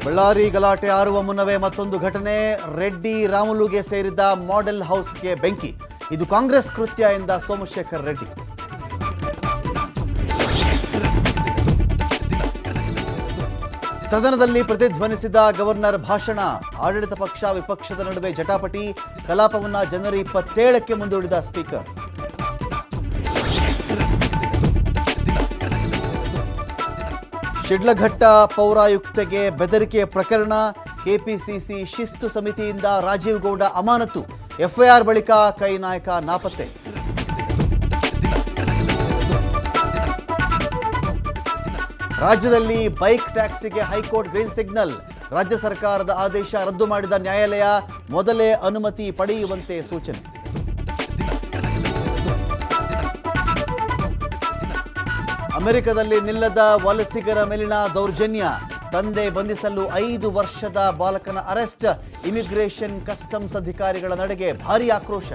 ಬಳ್ಳಾರಿ ಗಲಾಟೆ ಆರುವ ಮುನ್ನವೇ ಮತ್ತೊಂದು ಘಟನೆ. ರೆಡ್ಡಿ ರಾಮುಲುಗೆ ಸೇರಿದ್ದ ಮಾಡೆಲ್ ಹೌಸ್ಗೆ ಬೆಂಕಿ. ಇದು ಕಾಂಗ್ರೆಸ್ ಕೃತ್ಯ ಎಂದ ಸೋಮಶೇಖರ್ ರೆಡ್ಡಿ. ಸದನದಲ್ಲಿ ಪ್ರತಿಧ್ವನಿಸಿದ ಗವರ್ನರ್ ಭಾಷಣ. ಆಡಳಿತ ಪಕ್ಷ ವಿಪಕ್ಷದ ನಡುವೆ ಜಟಾಪಟಿ. ಕಲಾಪವನ್ನು ಜನವರಿ 27ಕ್ಕೆ ಮುಂದೂಡಿದ ಸ್ಪೀಕರ್. ಶಿಡ್ಲಘಟ್ಟ ಪೌರಾಯುಕ್ತೆಗೆ ಬೆದರಿಕೆ ಪ್ರಕರಣ. ಕೆಪಿಸಿಸಿ ಶಿಸ್ತು ಸಮಿತಿಯಿಂದ ರಾಜೀವ್ ಗೌಡ ಅಮಾನತು. ಎಫ್ಐಆರ್ ಬಳಿಕ ಕೈ ನಾಯಕ ನಾಪತ್ತೆ. ರಾಜ್ಯದಲ್ಲಿ ಬೈಕ್ ಟ್ಯಾಕ್ಸಿಗೆ ಹೈಕೋರ್ಟ್ ಗ್ರೀನ್ ಸಿಗ್ನಲ್. ರಾಜ್ಯ ಸರ್ಕಾರದ ಆದೇಶ ರದ್ದು ಮಾಡಿದ ನ್ಯಾಯಾಲಯ ಮೊದಲೇ ಅನುಮತಿ ಪಡೆಯುವಂತೆ ಸೂಚನೆ. ಅಮೆರಿಕದಲ್ಲಿ ನಿಲ್ಲದ ವಲಸಿಗರ ಮೇಲಿನ ದೌರ್ಜನ್ಯ. ತಂದೆ ಬಂಧಿಸಲು 5 ವರ್ಷದ ಬಾಲಕನ ಅರೆಸ್ಟ್. ಇಮಿಗ್ರೇಷನ್ ಕಸ್ಟಮ್ಸ್ ಅಧಿಕಾರಿಗಳ ನಡೆಗೆ ಭಾರೀ ಆಕ್ರೋಶ.